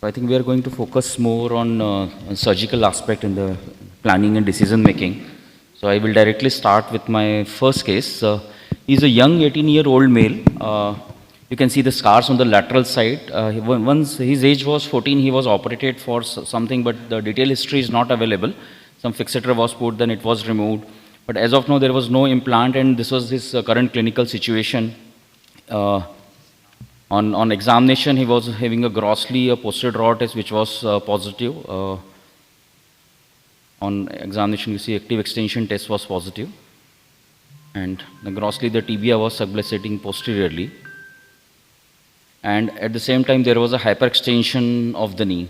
So I think we are going to focus more on surgical aspect in the planning and decision making. So I will directly start with my first case. He's a young 18-year-old male. You can see the scars on the lateral side. Once his age was 14, he was operated for something, but the detailed history is not available. Some fixator was put, then it was removed. But as of now, there was no implant, and this was his current clinical situation. On examination, he was having a grossly posterior draw test, which was positive. On examination, you see active extension test was positive. And grossly, the tibia was subluxating posteriorly. And at the same time, there was a hyperextension of the knee.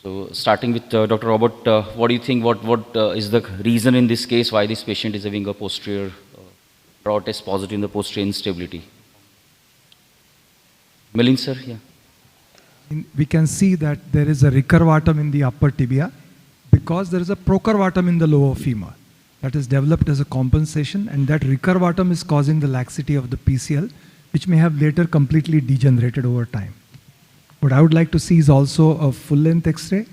So starting with Dr. Robert, what do you think, what is the reason in this case why this patient is having a posterior draw test positive in the posterior instability? Milind sir, yeah. We can see that there is a recurvatum in the upper tibia because there is a procurvatum in the lower femur that is developed as a compensation, and that recurvatum is causing the laxity of the PCL, which may have later completely degenerated over time. What I would like to see is also a full-length X-ray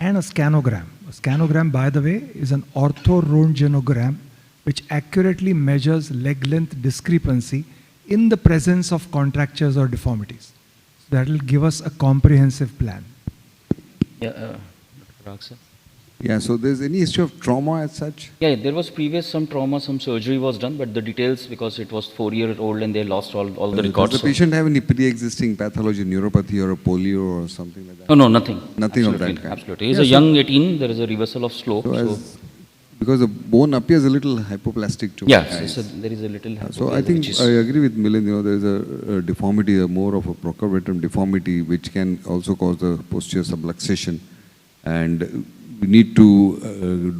and a scanogram. A scanogram, by the way, is an orthoröntgenogram which accurately measures leg length discrepancy in the presence of contractures or deformities. So that will give us a comprehensive plan. Yeah, Dr. Ragh, sir. Yeah, so there's any issue of trauma as such? Yeah, there was previous some trauma, some surgery was done, but the details, because it was 4-year-old and they lost all the records. Does the patient have any pre-existing pathology, neuropathy or a polio or something like that? No, nothing. Nothing Absolutely, of that kind? Absolutely. He's a young 18, there is a reversal of slope. Because the bone appears a little hypoplastic to yeah, so there is a little so I think I agree with Milind, there is a deformity, more of a procurvatum deformity, which can also cause the posterior subluxation. And we need to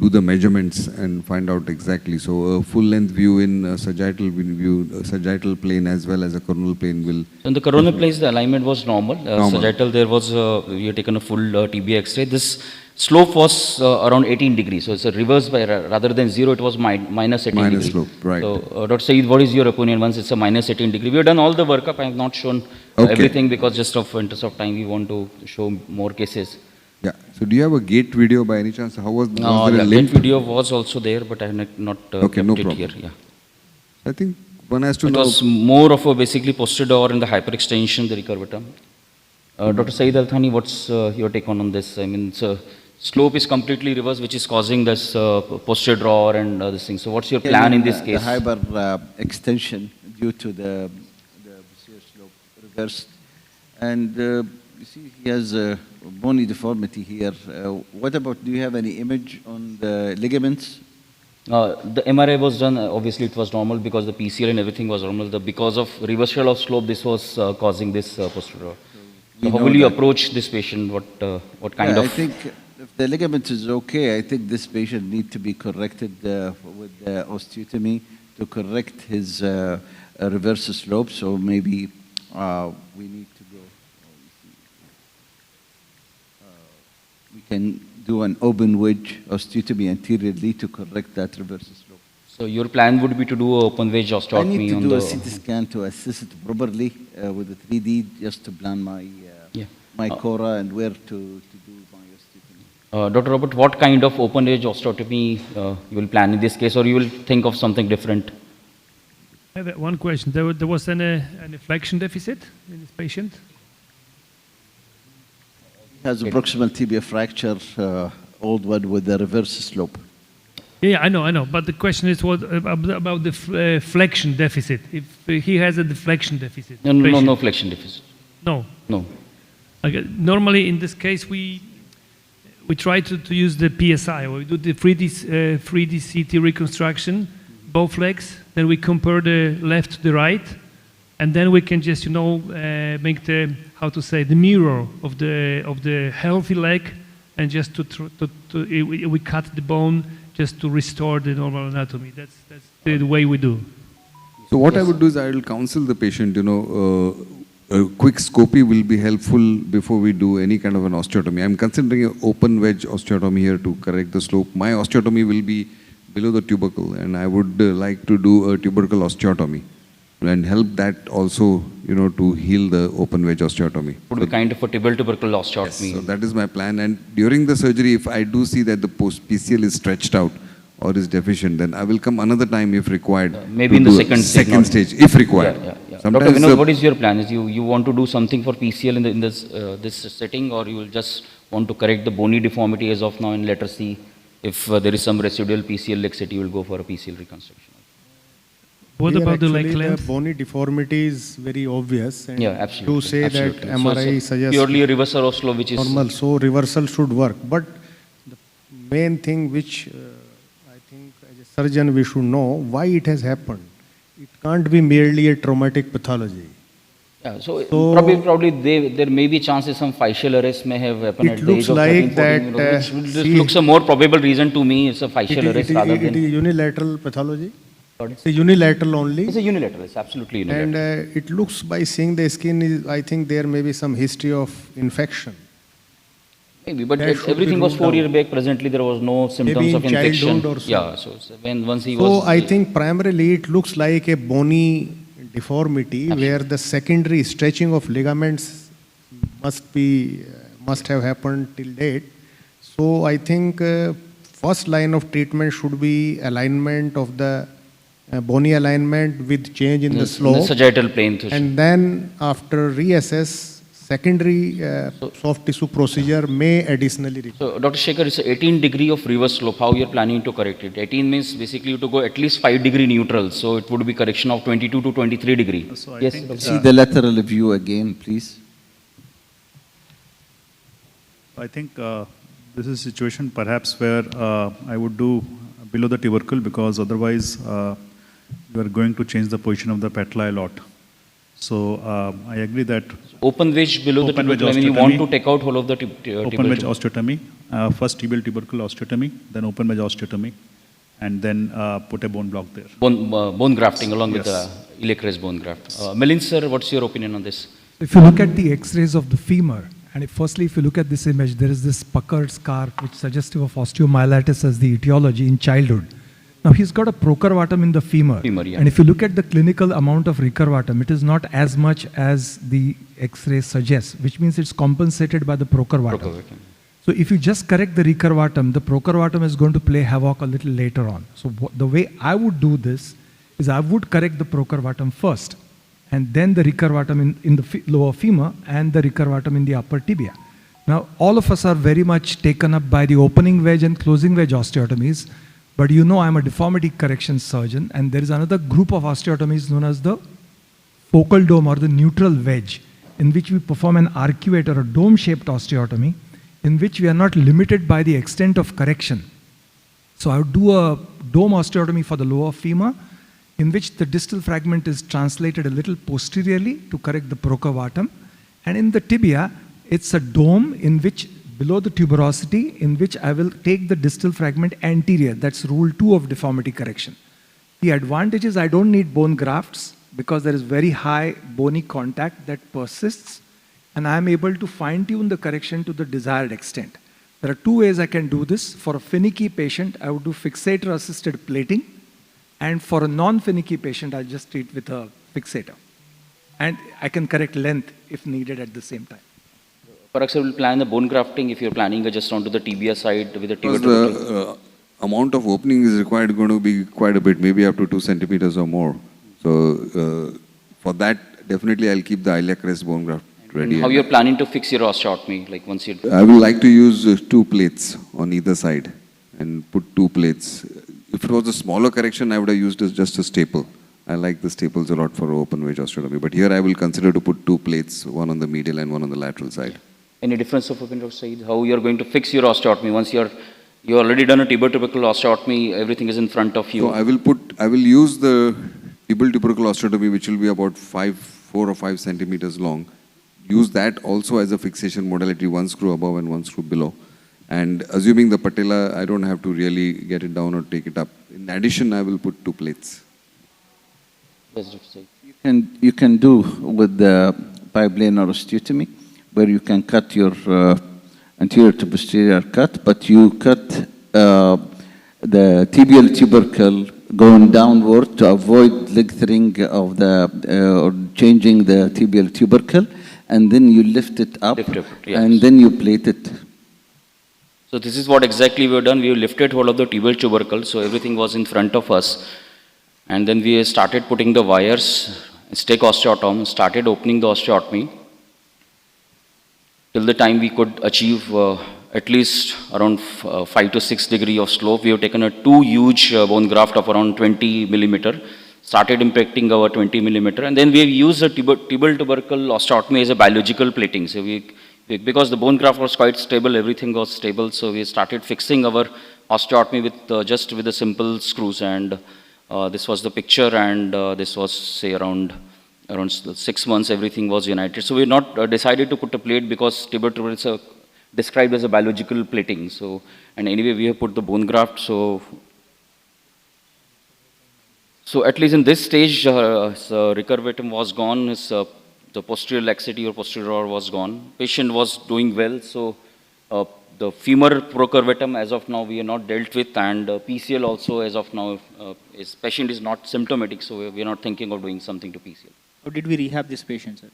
do the measurements and find out exactly. So a full length view in sagittal view, sagittal plane as well as a coronal plane will. So in the coronal plane, the alignment was normal. Sagittal, there was we had taken a full TBA X-ray. This slope was around 18 degrees. So it's a reverse by rather than 0, it was minus 18 minus degree. slope, right? So Dr. Saeed, what is your opinion once it's a minus 18 degree? We have done all the workup. I have not shown everything because just of interest of time, we want to show more cases. Yeah. So do you have a gate video by any chance? How was there the a gate video was also there, but I have not kept no it problem. here. Yeah. I think one has to know. It was more of a basically posterior door in the hyperextension, the recurvatum. Dr. Saeed Al-Thani, what's your take on this? I mean, slope is completely reversed, which is causing this posterior draw and this thing. So what's your plan in this case? The hyper extension due to the posterior slope reversed. And you see he has a bony deformity here. What about, do you have any image on the ligaments? The MRI was done, obviously it was normal because the PCL and everything was normal. Because of reversal of slope, this was causing this posterior draw. So how will you approach this patient? What kind of? I think if the ligament is okay, I think this patient needs to be corrected with osteotomy to correct his reverse slope. So maybe we need to go. We can do an open wedge osteotomy anteriorly to correct that reverse slope. So your plan would be to do an open wedge osteotomy? I need to do a CT scan to assess it properly with a 3D just to plan my cora and where to do my osteotomy. Dr. Robert, what kind of open wedge osteotomy you will plan in this case, or you will think of something different? I have one question. There was an flexion deficit in this patient? He has a proximal tibia fracture, old one with the reverse slope. Yeah, I know. But the question is what about the flexion deficit? If he has a deflection deficit. No flexion deficit. No. No. Okay. Normally, in this case, we try to use the PSI. We do the 3D CT reconstruction, both legs. Then we compare the left to the right, and then we can just make the the mirror of the healthy leg, and just we cut the bone just to restore the normal anatomy. That's the way we do. So what I would do is I will counsel the patient, a quick scopy will be helpful before we do any kind of an osteotomy. I'm considering an open wedge osteotomy here to correct the slope. My osteotomy will be below the tubercle, and I would like to do a tubercle osteotomy. and help that also, to heal the open wedge osteotomy. Would be kind of a tibial tubercle osteotomy. So that is my plan. And during the surgery, if I do see that the post PCL is stretched out or is deficient, then I will come another time if required. Maybe in the second stage, if required. Yeah. Sometimes Dr. Vinay, what is your plan? Is you want to do something for PCL in this setting, or you will just want to correct the bony deformity as of now and let us see if there is some residual PCL laxity, you will go for a PCL reconstruction. What Here about the leg actually length? The bony deformity is very obvious. And Yeah, absolutely. to say absolutely. that MRI so suggests purely a reversal of slope, which is normal, so reversal should work. But the main thing which I think as a surgeon we should know why it has happened. It can't be merely a traumatic pathology. yeah. So, So- probably there may be chances some fascial arrest may have happened It at the age looks of 13, like 14, that, which see- looks a more probable reason to me. It's a fascial arrest rather It than. is unilateral pathology. Sorry? It's a unilateral only. It's a unilateral. It's absolutely unilateral. And it looks by seeing the skin, I think there may be some history of infection. Maybe, but that should be everything was ruled 4 out. years back. Presently, there was no symptoms Maybe in of infection. childhood or so. Yeah, so once he So was. I think primarily it looks like a bony deformity where the secondary stretching of ligaments must have happened till date. So I think first line of treatment should be alignment of the bony alignment with change in the slope. In the sagittal plane. And then after reassess, secondary soft tissue procedure may additionally require. So, Dr. Shekhar, it's 18 degree of reverse slope. How you're planning to correct it? 18 means basically you have to go at least 5 degree neutral. So, it would be correction of 22 to 23 degree. So I Yes. think, See the lateral view again, please. I think this is a situation perhaps where I would do below the tubercle because otherwise you are going to change the position of the patella a lot. So I agree that Open wedge below Open the wedge tubercle. I mean, you want to osteotomy. take out whole of the open wedge osteotomy, first tibial tubercle osteotomy, then open wedge osteotomy, and then put a bone block there. Bone grafting along with Yes. the iliac crest bone graft. Milind sir, what's your opinion on this? If you look at the X-rays of the femur, and firstly, if you look at this image, there is this puckered scar which is suggestive of osteomyelitis as the etiology in childhood. Now he's got a procurvatum in the femur. Yeah. And if you look at the clinical amount of recurvatum, it is not as much as the X-ray suggests, which means it's compensated by the procurvatum. Procurvatum. So if you just correct the recurvatum, the procurvatum is going to play havoc a little later on. So the way I would do this is I would correct the procurvatum first, and then the recurvatum in the lower femur and the recurvatum in the upper tibia. Now, all of us are very much taken up by the opening wedge and closing wedge osteotomies, but you know I'm a deformity correction surgeon, and there is another group of osteotomies known as the focal dome or the neutral wedge, in which we perform an arcuate or a dome-shaped osteotomy, in which we are not limited by the extent of correction. So I would do a dome osteotomy for the lower femur, in which the distal fragment is translated a little posteriorly to correct the procurvatum. And in the tibia, it's a dome in which, below the tuberosity, in which I will take the distal fragment anterior. That's rule 2 of deformity correction. The advantage is I don't need bone grafts because there is very high bony contact that persists, and I am able to fine-tune the correction to the desired extent. There are 2 ways I can do this. For a finicky patient, I would do fixator-assisted plating, and for a non-finicky patient, I'll just treat with a fixator. And I can correct length if needed at the same time. For example, plan the bone grafting if you're planning just onto the tibia side with the tibia. Because the amount of opening is required going to be quite a bit, maybe up to 2 centimeters or more. So for that, definitely I'll keep the iliac crest bone graft ready. How you're planning to fix your osteotomy, like once you... I would like to use 2 plates on either side and put 2 plates. If it was a smaller correction, I would have used just a staple. I like the staples a lot for open wedge osteotomy. But here I will consider to put 2 plates, one on the medial and one on the lateral side. Any difference of opinion, Dr. Saeed, how you're going to fix your osteotomy once you already done a tibial tubercle osteotomy, everything is in front of you. So I will use the tibial tubercle osteotomy, which will be about 4 or 5 centimeters long. Use that also as a fixation modality, 1 screw above and 1 screw below. And assuming the patella, I don't have to really get it down or take it up. In addition, I will put 2 plates. Yes, Dr. Saeed. You can do with the biplanar osteotomy, where you can cut your anterior to posterior cut, but you cut the tibial tubercle going downward to avoid lengthening of the, or changing the tibial tubercle, and then you lift it up, Yes. and then you plate it. So this is what exactly we have done. We have lifted hold of the tibial tubercle, so everything was in front of us. And then we started putting the wires, stick osteotomy, started opening the osteotomy. Till the time we could achieve at least around 5 to 6 degree of slope. We have taken a 2 huge bone graft of around 20 millimeter, started impacting our 20 millimeter, and then we have used the tibial tubercle osteotomy as a biological plating. So because the bone graft was quite stable, everything was stable, so we started fixing our osteotomy with just with the simple screws, and this was the picture, and this was say around 6 months everything was united. So we not decided to put a plate because tibial tubercle is described as a biological plating. So, and anyway we have put the bone graft. So at least in this stage, so recurvatum was gone. The posterior laxity or posterior rod was gone. Patient was doing well. So the femur procurvatum as of now we are not dealt with, and PCL also as of now, patient is not symptomatic, so we are not thinking of doing something to PCL. How did we rehab this patient, sir?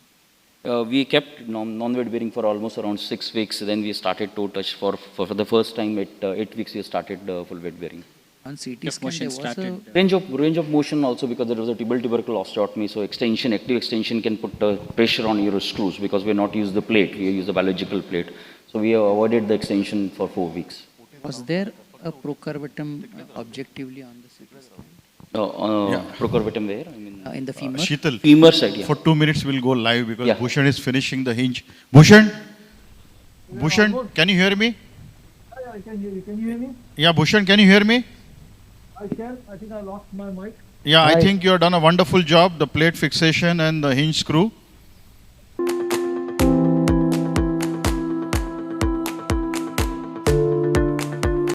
We kept non-weight bearing for almost around 6 weeks. Then we started toe touch for the first time at 8 weeks. We started full weight bearing. On CT scan, there was a Range of motion also, because there was a tibial tubercle osteotomy. So extension, active extension can put pressure on your screws, because we not use the plate, we use the biological plate. So we avoided the extension for 4 weeks. Was there a procurvatum objectively on the CT scan? Procurvatum where? I mean, In the femur? Sheetal, femur side, yeah. for 2 minutes we'll go live because Yeah. Bhushan is finishing the hinge. Bhushan? Bhushan, can you hear me? I can hear you. Can you hear me? Yeah, Bhushan, can you hear me? I can. I think I lost my mic. Yeah, I think you have done a wonderful job, the plate fixation and the hinge screw.